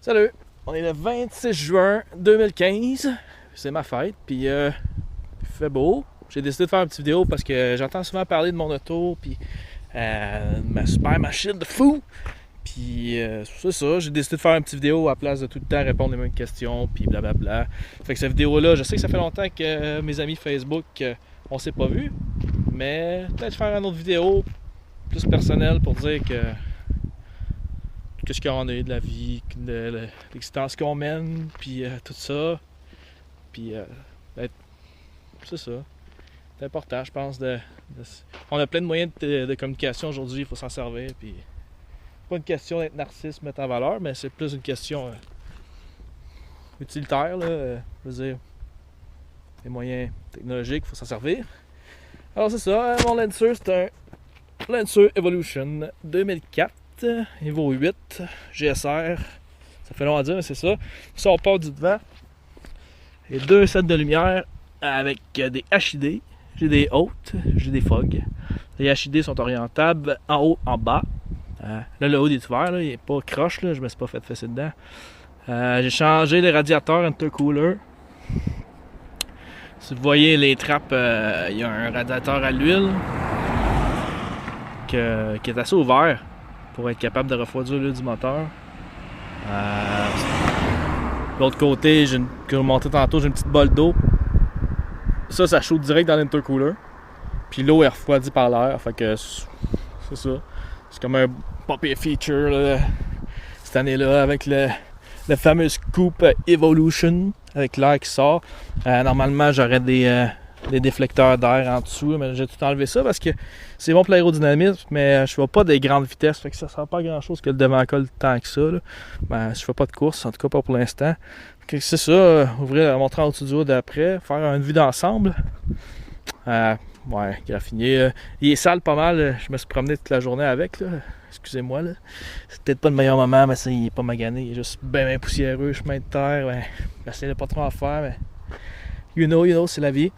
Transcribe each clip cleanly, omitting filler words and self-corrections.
Salut! On est le 26 juin 2015. C'est ma fête, puis il fait beau. J'ai décidé de faire une petite vidéo parce que j'entends souvent parler de mon auto, puis ma super machine de fou. Puis c'est ça, j'ai décidé de faire une petite vidéo à la place de tout le temps répondre les mêmes questions, puis blablabla. Fait que cette vidéo-là, je sais que ça fait longtemps que mes amis Facebook, on s'est pas vus, mais peut-être faire une autre vidéo plus personnelle pour dire que qu'est-ce qu'on est de la vie, de l'existence qu'on mène, puis tout ça. Puis c'est ça. C'est important, je pense. On a plein de moyens de communication aujourd'hui, il faut s'en servir. Puis pas une question d'être narcisse, mettre en valeur, mais c'est plus une question utilitaire. Là, je veux dire, les moyens technologiques, il faut s'en servir. Alors c'est ça, mon Lancer, c'est un Lancer Evolution 2004. Niveau 8, GSR, ça fait long à dire, mais c'est ça. Ça, on part du devant. Et deux sets de lumière avec des HID. J'ai des hautes, j'ai des fogs. Les HID sont orientables en haut, en bas. Là, le haut est ouvert, là, il n'est pas croche, là, je me suis pas fait fesser dedans. J'ai changé les radiateurs intercooler. Si vous voyez les trappes, il y a un radiateur à l'huile qui est assez ouvert pour être capable de refroidir l'huile du moteur. De l'autre côté, que je vous montrais tantôt, j'ai une petite bolle d'eau. Ça chauffe direct dans l'intercooler. Puis l'eau est refroidie par l'air. Fait que c'est ça. C'est comme un papier feature là, cette année-là avec le fameux Scoop Evolution avec l'air qui sort. Normalement, j'aurais des déflecteurs d'air en dessous, mais j'ai tout enlevé ça parce que c'est bon pour l'aérodynamisme, mais je fais pas des grandes vitesses, fait que ça sert pas à grand chose que le devant-colle tant que ça. Là. Ben, je fais pas de course, en tout cas pas pour l'instant. C'est ça, ouvrir, montrer en dessous du haut d'après, faire une vue d'ensemble. Ouais, graffinier. Il est sale pas mal, je me suis promené toute la journée avec, là. Excusez-moi, là. C'est peut-être pas le meilleur moment, mais ça, il est pas magané, il est juste bien poussiéreux, chemin de terre, ben, j'essaie de pas trop en faire, mais you know, c'est la vie.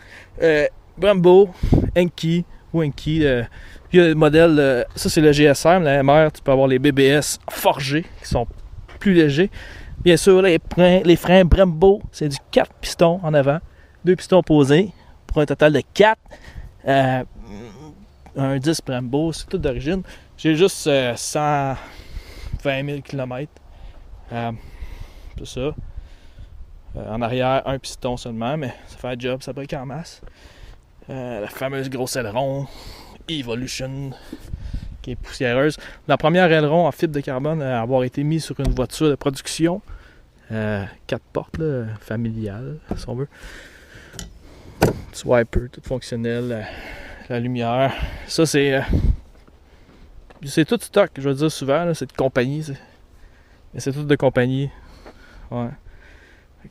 Brembo, Enki, Winky. Puis le modèle, ça c'est le GSR, la MR, tu peux avoir les BBS forgés qui sont plus légers. Bien sûr, les freins Brembo, c'est du 4 pistons en avant, 2 pistons posés pour un total de 4. Un 10 Brembo, c'est tout d'origine. J'ai juste 120 000 km. C'est ça. En arrière, un piston seulement, mais ça fait un job, ça brique en masse. La fameuse grosse aileron Evolution qui est poussiéreuse. La première aileron en fibre de carbone à avoir été mise sur une voiture de production. 4 portes, là, familiale, si on veut. Petit wiper, tout fonctionnel. La lumière. Ça, c'est tout stock, je veux dire souvent, là, c'est de compagnie. Mais c'est tout de compagnie. Ouais.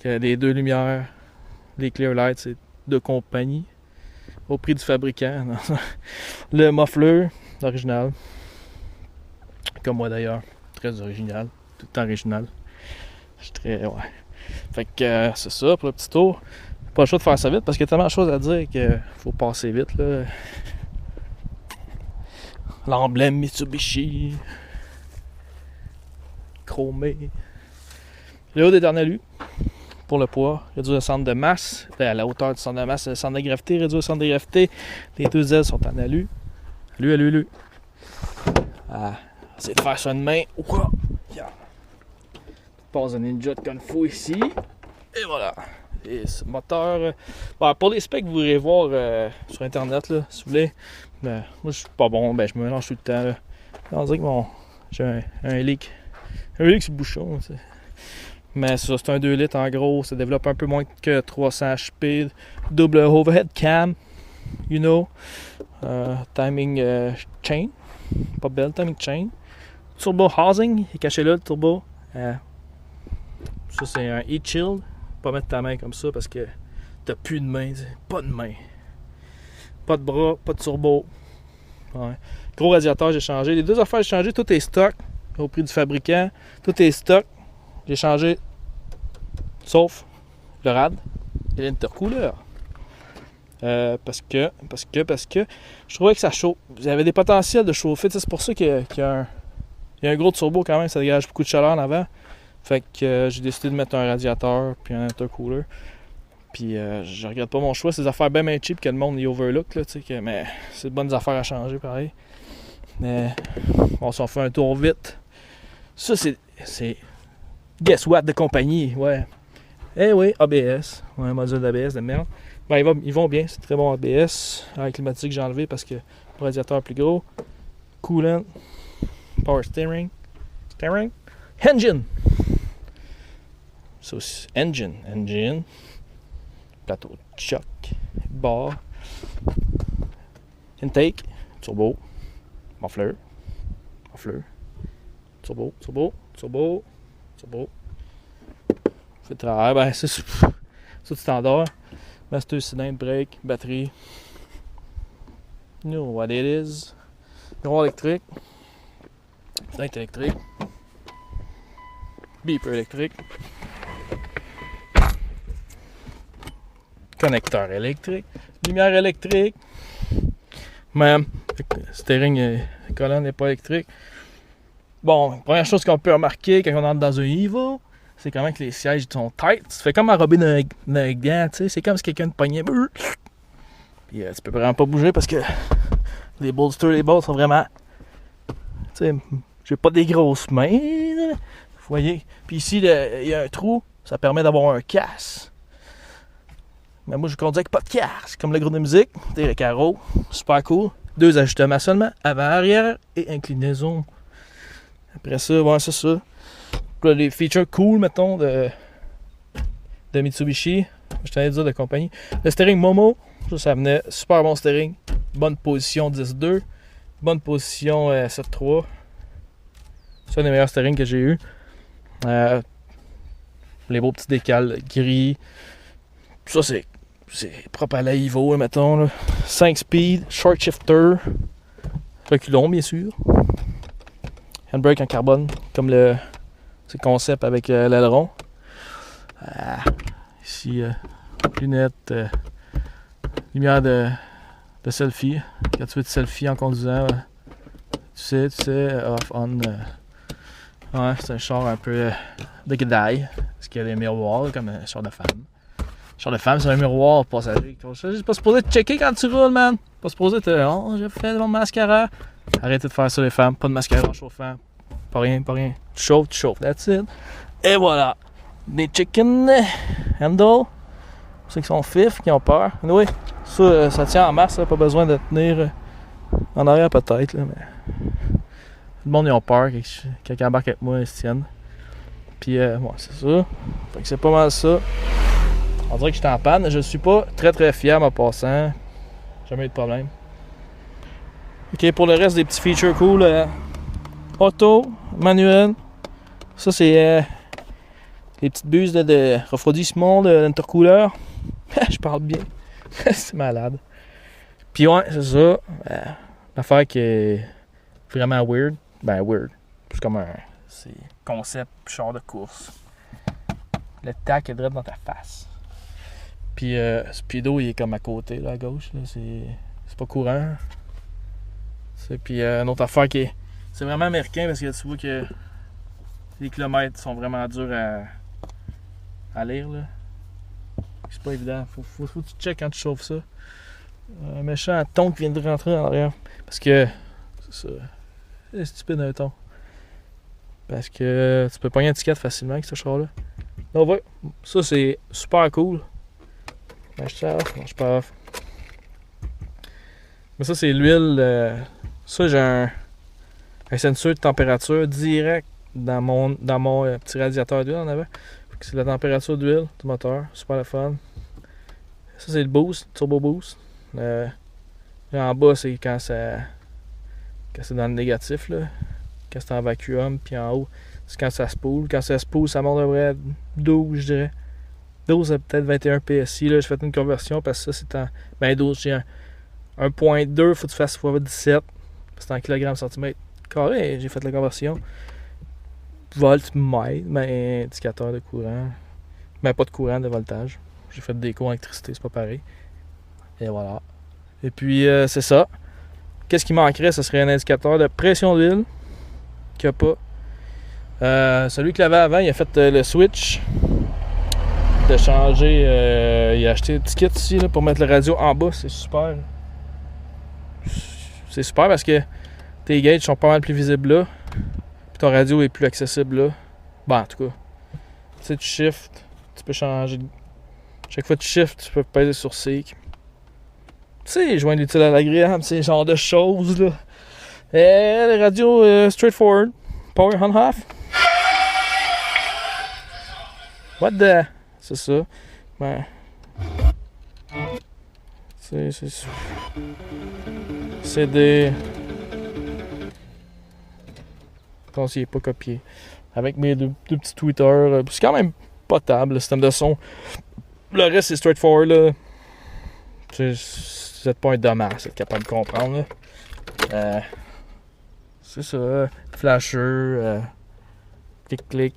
Les deux lumières, les clear lights, c'est de compagnie. Au prix du fabricant. Le muffler, original. Comme moi d'ailleurs. Très original. Tout le temps original. Je suis très. Ouais. Fait que c'est ça pour le petit tour. Pas le choix de faire ça vite parce qu'il y a tellement de choses à dire qu'il faut passer vite. Là. L'emblème Mitsubishi. Chromé. Le haut des derniers lus. Pour le poids, réduire le centre de masse, à la hauteur du centre de masse, le centre de gravité, réduire le centre de gravité. Les deux ailes sont en alu. Alu. Essayez de faire ça de main. Yeah. Passe de ninja de Kung Fu ici. Et voilà. Et ce moteur. Pour les specs, vous irez voir sur internet là, si vous voulez. Moi je suis pas bon, je me mélange tout le temps. Là. On dirait que j'ai un leak. Un leak sur le bouchon. T'sais. Mais ça, c'est un 2 litres en gros, ça développe un peu moins que 300 HP, double overhead cam, you know, timing chain, pas belle, timing chain, turbo housing, il est caché là le turbo, ça c'est un heat shield, pas mettre ta main comme ça parce que t'as plus de main, pas de main, pas de bras, pas de turbo, ouais. Gros radiateur j'ai changé, les deux affaires j'ai changé, tout est stock au prix du fabricant, tout est stock. J'ai changé, sauf le rad et l'intercooler. Parce que je trouvais que ça chauffe. Vous avez des potentiels de chauffer. C'est pour ça qu'il y a un gros turbo quand même, ça dégage beaucoup de chaleur en avant. Fait que j'ai décidé de mettre un radiateur puis un intercooler. Puis je regrette pas mon choix. C'est des affaires bien cheap que le monde y overlook, là, mais c'est de bonnes affaires à changer pareil. Mais on s'en fait un tour vite. Ça c'est Guess What de compagnie, ouais. Eh oui, ABS. Ouais, un module d'ABS de merde. Ben, ils vont bien, c'est très bon ABS. Air climatique, j'ai enlevé parce que le radiateur est plus gros. Coolant. Power steering. Engine. Ça aussi, engine. Plateau de choc. Bar. Intake. Turbo. Muffler. Turbo. Fait de travail, ben c'est du standard. Master cylindre, brake, batterie. You know what it is. Miroir électrique. Fenêtre électrique. Beeper électrique. Connecteur électrique. Lumière électrique. Même, steering colonne n'est pas électrique. Bon, première chose qu'on peut remarquer quand on entre dans un Evo, c'est comment que les sièges sont tight. Ça fait comme enrober d'un gant, tu sais. C'est comme si quelqu'un te pognait. Puis tu peux vraiment pas bouger parce que les bolsters, les balles sont vraiment... Tu sais, j'ai pas des grosses mains. Vous voyez? Puis ici, il y a un trou. Ça permet d'avoir un casse. Mais moi, je conduis avec pas de casse. Comme le groupe de musique. Des carreaux. Super cool. 2 ajustements seulement. Avant, arrière et inclinaison. Après ça, ouais, c'est ça. Puis là, les features cool, mettons, de Mitsubishi. Je t'allais dire de compagnie. Le steering Momo. Ça venait. Super bon steering. Bonne position 10-2. Bonne position 7-3. C'est un des meilleurs steering que j'ai eu. Les beaux petits décals gris. Ça, c'est propre à la Evo, mettons. Là. 5 speed, short shifter. Reculons, bien sûr. Handbrake en carbone, comme c'est le concept avec l'aileron. Ici, lunettes, lumière de selfie. Quand tu veux de selfie en conduisant, tu sais, off, on. Ouais, c'est un char un peu de guédaille. Parce qu'il y a des miroirs, comme un char de femme. Char de femme, c'est un miroir passager. C'est pas supposé te checker quand tu roules, man. Pas supposé te. Oh, j'ai fait mon mascara. Arrêtez de faire ça, les femmes. Pas de mascara en chauffant. Pas rien. Tu chauffes. That's it. Et voilà. Des chicken handle. Ceux qui sont fifs, qui ont peur. Oui, ça tient en masse, là, pas besoin de tenir en arrière peut-être. Là, mais... Le monde, ils ont peur. Quelqu'un embarque avec moi, ils se tiennent. Puis, bon, c'est ça. Fait que c'est pas mal ça. On dirait que j'étais en panne. Je suis pas très fier en passant. Jamais eu de problème. Ok, pour le reste des petits features cool. Auto, manuel. Ça, c'est les petites buses de refroidissement de l'intercooler. Je parle bien. C'est malade. Puis ouais, c'est ça. L'affaire qui est vraiment weird. Ben, weird. C'est comme c'est concept char de course. Le tac est direct dans ta face. Puis Speedo, il est comme à côté, là, à gauche. Là, c'est pas courant. Puis une autre affaire qui est... C'est vraiment américain parce que tu vois que les kilomètres sont vraiment durs à lire, là. C'est pas évident. Faut que tu checkes quand tu chauffes ça. Un méchant ton qui vient de rentrer en arrière. Parce que... C'est ça. C'est stupide un ton. Parce que tu peux pogner une étiquette facilement avec ce char-là. Donc ouais, ça c'est super cool. Marche ça off, marche pas off. Mais ça c'est l'huile. Ça j'ai un sensor de température direct dans mon petit radiateur d'huile en avant. C'est la température d'huile du moteur. Super le fun. Ça c'est le boost, turbo boost. En bas c'est quand c'est dans le négatif là. Quand c'est en vacuum, puis en haut, c'est quand ça spool. Quand ça spool, ça monte à peu près 12, je dirais. 12 à peut-être 21 PSI. Là, j'ai fait une conversion parce que ça, c'est en... Ben 12, j'ai 1.2, faut que tu fasses x 17. C'est en kilogrammes centimètres carré. J'ai fait la conversion. Voltmètre, ben indicateur de courant. Mais pas de courant, de voltage. J'ai fait des cours en électricité, c'est pas pareil. Et voilà. Et puis, c'est ça. Qu'est-ce qui manquerait? Ce serait un indicateur de pression d'huile. Qu'il n'y a pas. Celui qu'il avait avant, il a fait le switch. De changer. Il a acheté un petit kit ici là, pour mettre le radio en bas. C'est super. C'est super parce que tes gauges sont pas mal plus visibles là. Puis ton radio est plus accessible là. Bon, en tout cas. Tu sais, tu shifts. Tu peux changer. Chaque fois que tu shifts, tu peux peser sur Seek. Tu sais, joindre l'utile à l'agréable, c'est ce genre de choses là. Le radio straightforward. Power on half. What the? C'est ça. Ben. C'est des. Quand il n'est pas copié. Avec mes deux petits tweeters. C'est quand même potable le système de son. Le reste c'est straightforward là. Vous n'êtes pas un dommage, vous êtes capable de comprendre là. C'est ça. Flasher. Clic-clic.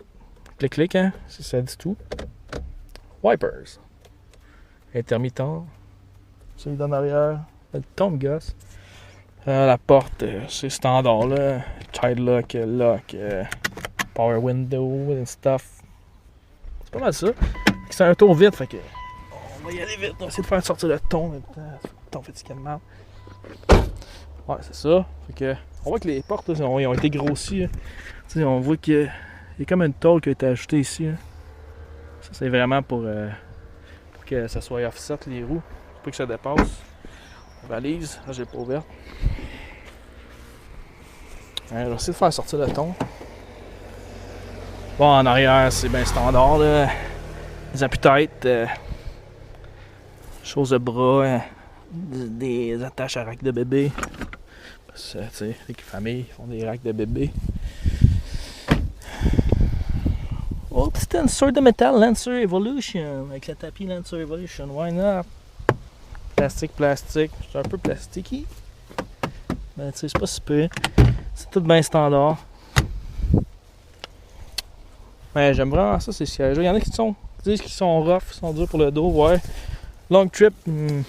Clic-clic, hein? Ça dit tout. Wipers. Intermittent. Celui d'en arrière. Le tombe-gosse. La porte, c'est standard là. Child lock, power window and stuff. C'est pas mal ça. C'est un tour vite, fait que. On va y aller vite. On va essayer de faire sortir le ton. Le ton fatigué de merde. Ouais, c'est ça. Fait que. On voit que les portes là, ont été grossies. Hein. On voit qu'il y a comme une tôle qui a été ajoutée ici. Hein. Ça, c'est vraiment pour que ça soit offset les roues. Pour pas que ça dépasse. La valise, là, j'ai pas ouvert. Je vais essayer de faire sortir le ton. Bon, en arrière, c'est bien standard. Là. Les appuis-têtes, choses de bras, des attaches à rack de bébé. Parce que, tu sais, les familles font des racks de bébé. Oh, c'est une sorte de métal Lancer Evolution. Avec le tapis Lancer Evolution, why not? Plastique. C'est un peu plasticky. Mais tu sais, c'est pas super. C'est tout bien standard. Mais j'aime vraiment ça, ces sièges. Il y en a qui disent qu'ils sont rough, sont durs pour le dos. Ouais. Long trip, je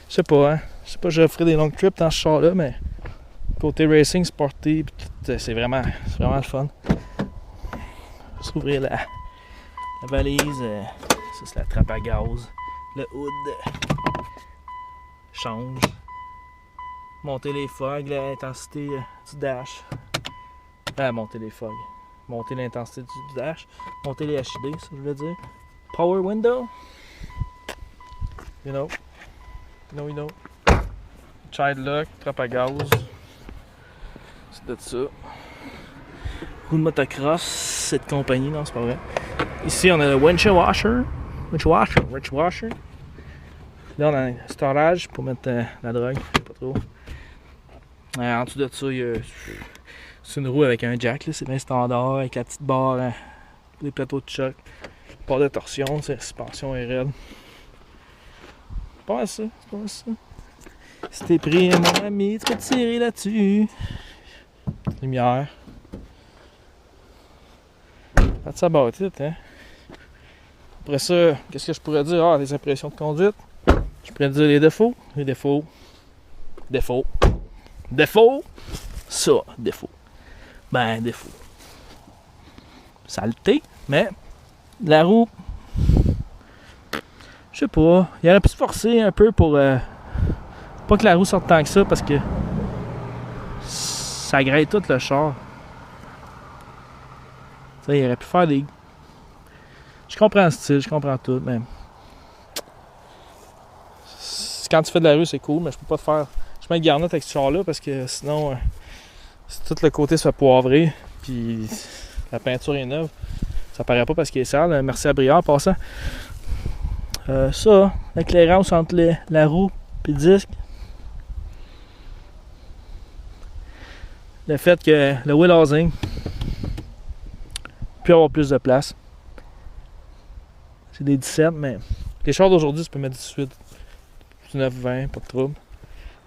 sais pas, hein. Je sais pas, je ferai des long trips dans ce char-là, mais côté racing, sporty, c'est vraiment le fun. Juste ouvrir la valise. Ça, c'est la trappe à gaz. Le hood. Change. Monter les fogs, l'intensité du dash. Monter les fogs. Monter l'intensité du dash. Monter les HID, ça je veux dire. Power window. You know. Child lock, trappe à gaz. C'est de ça. Roue de motocross, cette compagnie, non, c'est pas vrai. Ici, on a le winch washer. Là, on a un storage pour mettre la drogue, je sais pas trop. En dessous de ça, c'est une roue avec un jack, là, c'est bien standard, avec la petite barre, les plateaux de choc, barre de torsion, la suspension est raide. C'est pas mal ça. Si t'es pris, mon ami, tu peux tirer là-dessus. Lumière. That's about it, hein. Après ça, qu'est-ce que je pourrais dire? Les impressions de conduite. Je pourrais dire les défauts. Défaut. Ça, défaut. Défaut. Saleté, mais la roue, je sais pas. Il aurait pu se forcer un peu pour pas que la roue sorte tant que ça parce que ça graille tout le char. Ça, il aurait pu faire des. Je comprends le style, je comprends tout, mais. Quand tu fais de la rue, c'est cool, mais je peux pas te faire. Je mets une garnotte avec ce char-là parce que sinon, si tout le côté se fait poivrer, puis la peinture est neuve, ça paraît pas parce qu'il est sale. Merci à Briard en passant. Ça, l'éclairance entre la roue et le disque. Le fait que le wheel housing peut avoir plus de place. C'est des 17, mais les chars d'aujourd'hui, tu peux mettre 18, 19, 20, pas de trouble.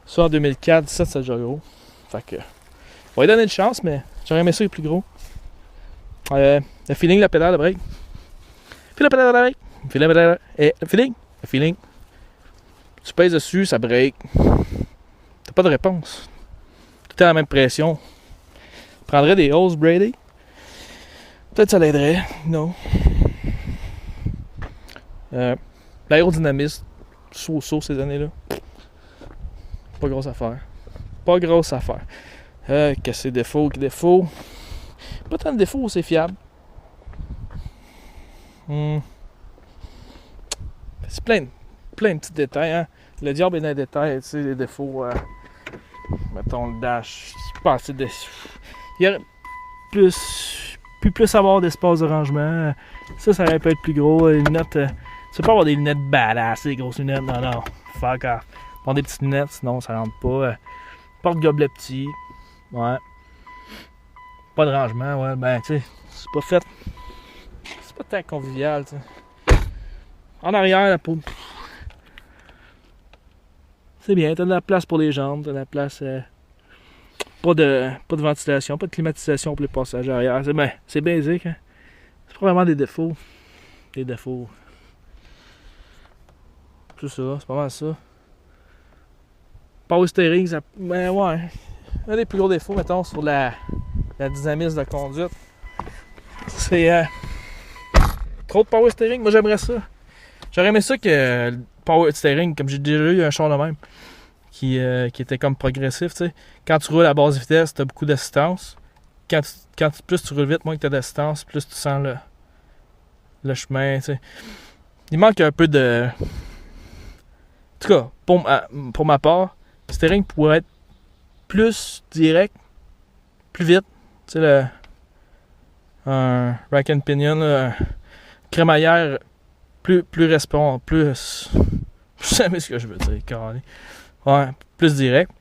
Ça en 2004, 17, c'est déjà gros. Fait que, on va lui donner une chance, mais j'aurais aimé ça, il est plus gros. Le feeling, la pédale, le break. Puis la pédale, le break. Puis la pédale, et le feeling. Tu pèses dessus, ça break. T'as pas de réponse. Tout est à la même pression. Je prendrais des hoses Brady. Peut-être ça l'aiderait, non. L'aérodynamisme, so ces années-là. Pas grosse affaire. Pas grosse affaire. Qu'est-ce que c'est défaut? Pas tant de défauts, c'est fiable. C'est plein de petits détails, hein. Le diable est dans les détails, tu sais, les défauts. Mettons le dash. C'est pas assez de. Il y aurait plus avoir d'espace de rangement. Ça aurait pu être plus gros. Les lunettes. Tu peux pas avoir des lunettes badass, des grosses lunettes. Non. Fuck off. Prendre des petites lunettes, sinon ça rentre pas. Porte-gobelet petit. Ouais. Pas de rangement, ouais. Ben, tu sais, c'est pas fait. C'est pas tant convivial, tu sais. En arrière, la peau. C'est bien, t'as de la place pour les jambes, t'as de la place. Pas de ventilation, pas de climatisation pour les passagers arrière. C'est basique, hein. C'est probablement des défauts. C'est ça, c'est pas mal ça. Power steering, ça. Ben ouais. Un des plus gros défauts, mettons, sur la dynamisme de conduite. C'est trop de power steering. Moi, j'aimerais ça. J'aurais aimé ça que le power steering, comme j'ai déjà eu un char de même, qui était comme progressif, tu sais. Quand tu roules à basse vitesse, tu as beaucoup d'assistance. Plus tu roules vite, moins que tu as d'assistance, plus tu sens le chemin, tu sais. Il manque un peu de. En tout cas, pour ma part, le steering pourrait être plus direct, plus vite. Tu sais, un rack and pinion, crémaillère plus répond, plus. Je sais ce que je veux dire, carré. Ouais, plus direct.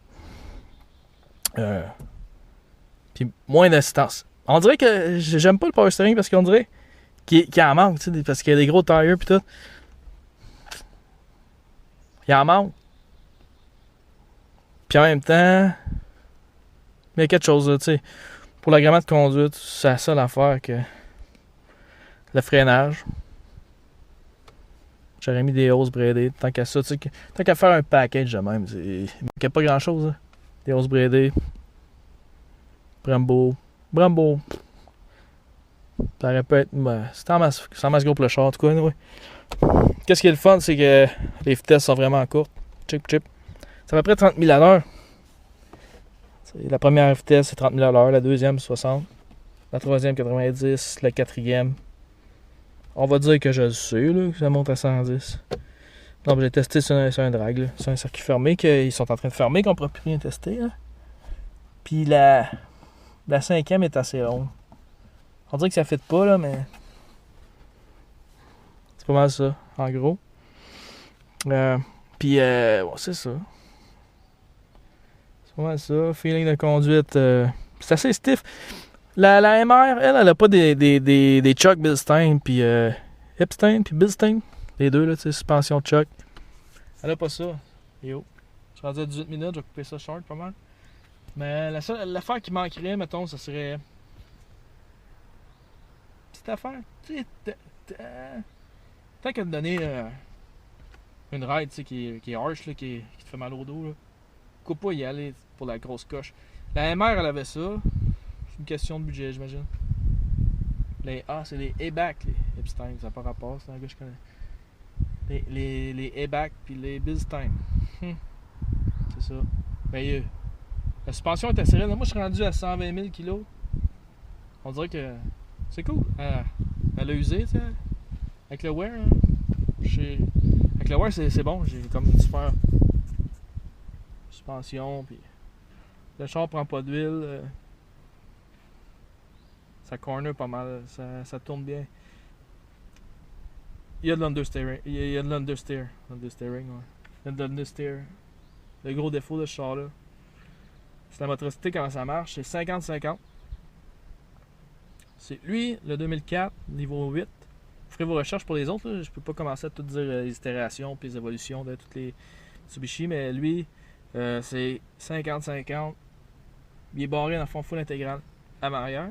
Puis moins d'assistance. On dirait que j'aime pas le power steering parce qu'on dirait qu'il en manque, tu sais, parce qu'il y a des gros tires pis tout. Il en manque. Puis en même temps, il y a quelque chose là, tu sais. Pour l'agrément de conduite, c'est la seule affaire que le freinage. J'aurais mis des hausses braidées. Tant qu'à ça, tu sais, tant qu'à faire un package de même, il manquait pas grand chose. Hein. Des hausses braidées. Brembo. Ça aurait pu être. C'est en masse gros pour le char, en tout cas. Ouais. Qu'est-ce qui est le fun, c'est que les vitesses sont vraiment courtes. Chip. C'est à peu près 30 000 à l'heure. La première vitesse, c'est 30 000 à l'heure. La deuxième, 60. La troisième, 90. La quatrième. On va dire que je le sais, là, que ça monte à 110. Non, j'ai testé sur un drag, là. C'est un circuit fermé qu'ils sont en train de fermer, qu'on ne pourra plus rien tester. Là. Puis la cinquième est assez longue. On dirait que ça ne fit pas, là, mais. C'est pas mal ça, en gros. Puis, c'est ça. C'est pas mal ça. Feeling de conduite. C'est assez stiff. La MR, elle a pas des Chuck Bilstein, puis Epstein, puis Bilstein. Les deux, là, tu sais, suspension Chuck. Elle a pas ça. Yo. Je suis rendu à 18 minutes, je vais couper ça short pas mal. Mais l'affaire qui manquerait, mettons, ça serait. Petite affaire. Tu sais, tant qu'à te donner une ride, tu sais, qui est harsh, là, qui te fait mal au dos, là. Pourquoi pas y aller pour la grosse coche? La MR, elle avait ça. C'est une question de budget, j'imagine. C'est les A-Back, les Epstein, ça n'a pas rapport, c'est un gars que je connais. Les A-Back puis les Bilstein. C'est ça. Mais la suspension est assez raide. Moi, je suis rendu à 120 000 kg. On dirait que c'est cool. Elle a usé, tu sais. Avec le wear, hein. Avec le wear, c'est bon. J'ai comme une super suspension. Puis le char prend pas d'huile. Ça corner pas mal, ça tourne bien. Il y a de l'understeering. Il y a de l'understeer. Understeering, ouais. Il y a de l'understeer. Le gros défaut de ce char-là, c'est la motricité, comment ça marche. C'est 50-50. C'est lui, le 2004, niveau 8. Vous ferez vos recherches pour les autres. Là. Je peux pas commencer à tout dire les itérations et les évolutions de toutes les Mitsubishi, mais lui, c'est 50-50. Il est barré dans le fond full intégral avant-arrière.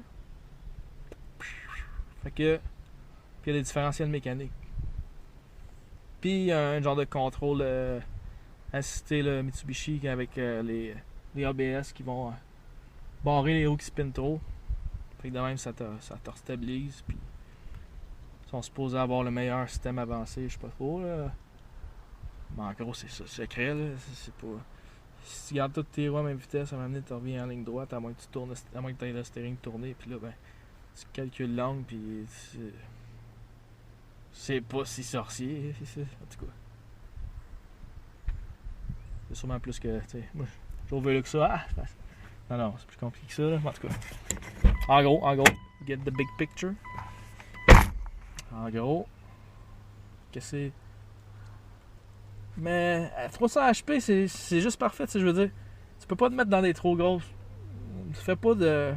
Fait que. Puis il y a des différentiels mécaniques. Puis il y a un genre de contrôle assisté le Mitsubishi avec les ABS qui vont barrer les roues qui spinent trop. Fait que de même, ça te restabilise. Puis ils sont supposés avoir le meilleur système avancé, je sais pas trop. Là. Mais en gros, c'est ça, le secret. Là. C'est pas... Si tu gardes tous tes roues à même vitesse, à un moment donné, tu reviens en ligne droite, à moins que tu tournes, à moins que tu aies le steering tourné. Puis là, ben, tu calcules l'angle, puis c'est pas si sorcier. En tout cas. C'est sûrement plus que, tu sais, moi, j'ouvre que ça. Non, c'est plus compliqué que ça, là. En tout cas. En gros, get the big picture. En gros, que c'est. Mais 300 HP, c'est juste parfait, je veux dire. Tu peux pas te mettre dans des trop grosses. Tu fais pas de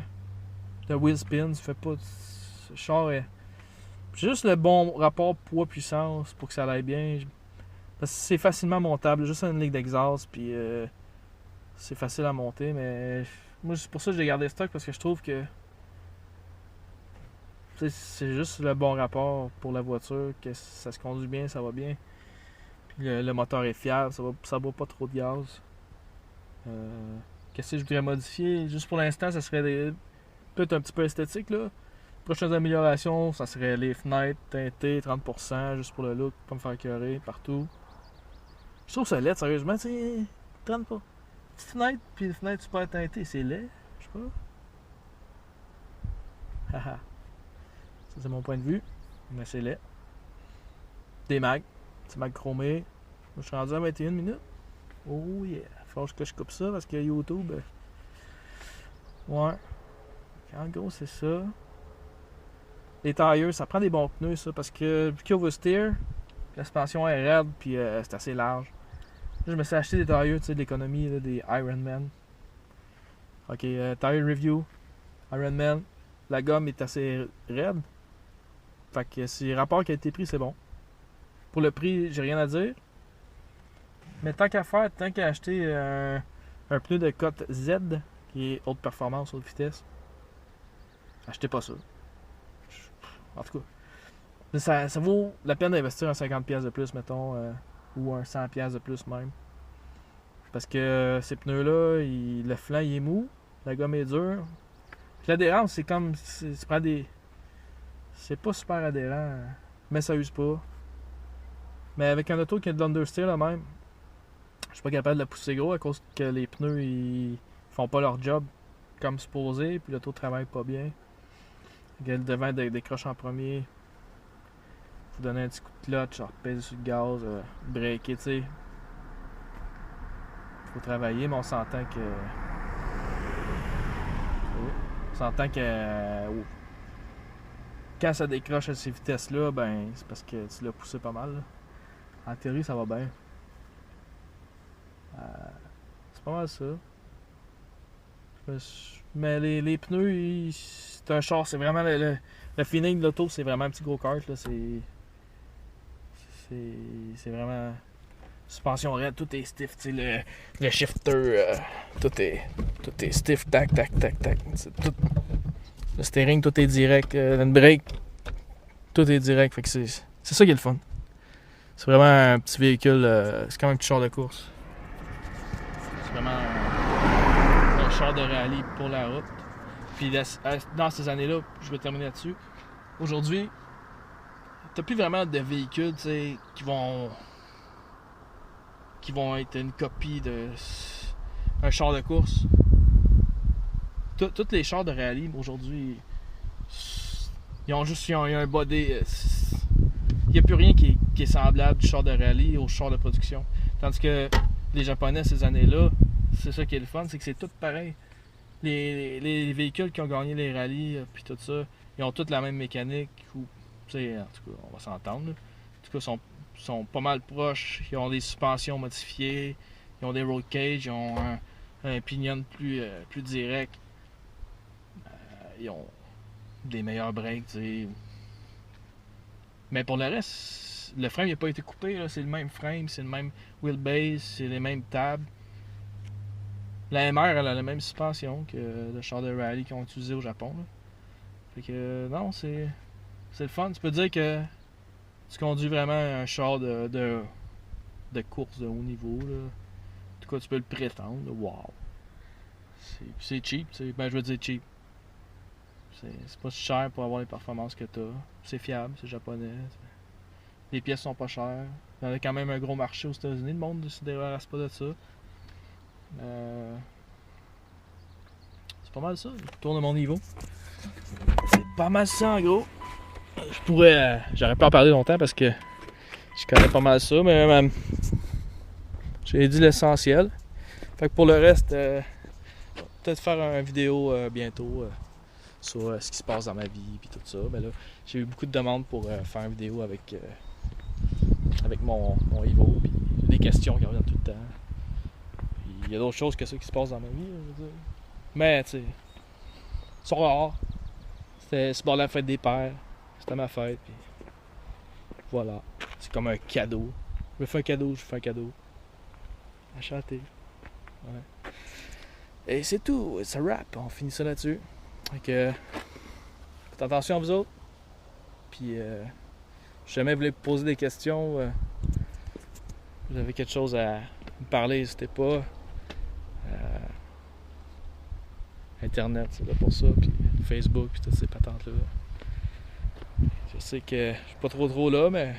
wheel spin, tu fais pas de. Ce char est. Juste le bon rapport poids-puissance pour que ça aille bien. Parce que c'est facilement montable, juste une ligue d'exhaust, puis c'est facile à monter, mais moi c'est pour ça que j'ai gardé stock, parce que je trouve que c'est juste le bon rapport pour la voiture, que ça se conduit bien, ça va bien, puis le moteur est fiable, ça boit pas trop de gaz. Qu'est-ce que je voudrais modifier? Juste pour l'instant, ça serait peut-être un petit peu esthétique, là. Prochaines améliorations, ça serait les fenêtres teintées 30%, juste pour le look, pas me faire écœurer partout. Je trouve ça laid, sérieusement, tu sais, 30 pas. Petite fenêtre, puis une fenêtre super teintée, c'est laid, je sais pas. Haha. Ça, c'est mon point de vue, mais c'est laid. Des mags, petit mag chromé. Je suis rendu à 21 minutes. Oh yeah, faut que je coupe ça parce que YouTube. Ouais. En gros, c'est ça. Les tailleurs, ça prend des bons pneus, ça, parce que vu qu'il y a oversteer, la suspension est raide, puis c'est assez large. Là, je me suis acheté des tailleurs, tu sais, de l'économie, là, des Ironman. Ok, tire review. Ironman. La gomme est assez raide. Fait que si rapport qualité-prix, c'est bon. Pour le prix, j'ai rien à dire. Mais tant qu'à faire, tant qu'à acheter un pneu de cote Z, qui est haute performance, haute vitesse, achetez pas ça. En tout cas, ça vaut la peine d'investir un 50$ de plus, mettons, ou un 100$ de plus même. Parce que ces pneus-là, le flanc il est mou, la gomme est dure. Puis l'adhérence, c'est comme. C'est pas super adhérent, mais ça use pas. Mais avec un auto qui a de l'understeer là même, je suis pas capable de la pousser gros à cause que les pneus ils font pas leur job comme supposé, puis l'auto travaille pas bien. Le devant décroche en premier. Faut donner un petit coup de clutch, repaiser sur le gaz, breaker, tu sais. Faut travailler, mais on s'entend que. On s'entend que. Quand ça décroche à ces vitesses-là, ben c'est parce que tu l'as poussé pas mal. Là. En théorie, ça va bien. C'est pas mal ça. Mais les pneus, c'est un char, c'est vraiment le feeling de l'auto, c'est vraiment un petit go-kart. C'est vraiment. Suspension raide, tout est stiff, tu sais, le shifter, tout est stiff, tac. Tout, le steering, tout est direct, le brake, tout est direct, fait que c'est ça qui est le fun. C'est vraiment un petit véhicule, c'est comme un petit char de course. C'est vraiment un char de rallye pour la route. Puis dans ces années-là, je vais terminer là-dessus. Aujourd'hui, t'as plus vraiment de véhicules, tu sais, qui vont être une copie de un char de course. Tous les chars de rallye aujourd'hui, ils ont un body. Il n'y a plus rien qui est semblable du char de rallye au char de production. Tandis que les Japonais ces années-là, c'est ça qui est le fun, c'est que c'est tout pareil. Les véhicules qui ont gagné les rallyes puis tout ça, ils ont toutes la même mécanique. Ou, en tout cas, on va s'entendre. En tout cas, sont pas mal proches. Ils ont des suspensions modifiées, ils ont des road cages, ils ont un pinion plus direct. Ils ont des meilleurs breaks, tu sais. Mais pour le reste, le frame n'a pas été coupé, là. C'est le même frame, c'est le même wheelbase, c'est les mêmes tables. La MR, elle a la même suspension que le char de rallye qu'ils ont utilisé au Japon. Là. Fait que non, c'est le fun. Tu peux dire que tu conduis vraiment un char de course de haut niveau. Là. En tout cas, tu peux le prétendre. Wow. C'est cheap. Ben, je veux dire cheap. C'est pas si cher pour avoir les performances que t'as. C'est fiable, c'est japonais. Les pièces sont pas chères. Il y a quand même un gros marché aux États-Unis. Le monde ne se débarrasse pas de ça. C'est pas mal ça. Je tourne à mon niveau. C'est pas mal ça en gros. J'aurais pu en parler longtemps parce que je connais pas mal ça, mais j'ai dit l'essentiel. Fait que pour le reste, peut-être faire une vidéo bientôt sur ce qui se passe dans ma vie et tout ça. Mais là, j'ai eu beaucoup de demandes pour faire une vidéo avec mon Evo. Puis des questions qui reviennent tout le temps. Puis il y a d'autres choses que ça qui se passent dans ma vie, je veux dire. Mais tu sais, ils sont rares. C'est bord de la fête des pères. C'était ma fête. Puis voilà. C'est comme un cadeau. Je me fais un cadeau, je fais un cadeau. À chanter. Ouais. Et c'est tout. C'est un rap. On finit ça là-dessus. Fait que faites attention à vous autres. Puis si jamais vous voulez poser des questions, vous avez quelque chose à me parler, n'hésitez pas. Internet, c'est là pour ça, puis Facebook, puis toutes ces patentes-là. Je sais que je suis pas trop là, mais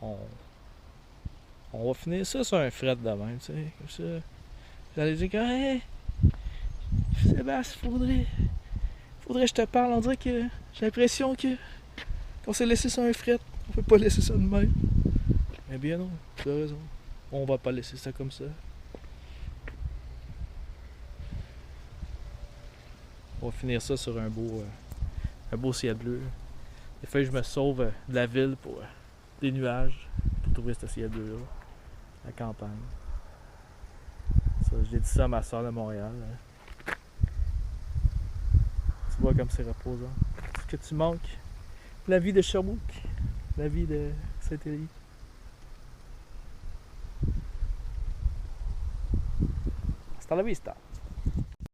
on va finir ça sur un fret de même, tu sais, comme ça. Vous allez dire que, hey, Sébastien, faudrait que je te parle, on dirait que j'ai l'impression qu'on s'est laissé sur un fret, on peut pas laisser ça de même. Eh bien non, tu as raison, on va pas laisser ça comme ça. On va finir ça sur un beau ciel bleu. Des fois, je me sauve de la ville pour des nuages, pour trouver ce ciel bleu-là. La campagne. Ça, j'ai dit ça à ma soeur de Montréal. Tu vois comme c'est reposant. Est-ce que tu manques la vie de Sherbrooke? La vie de Saint-Élie? Hasta la vista!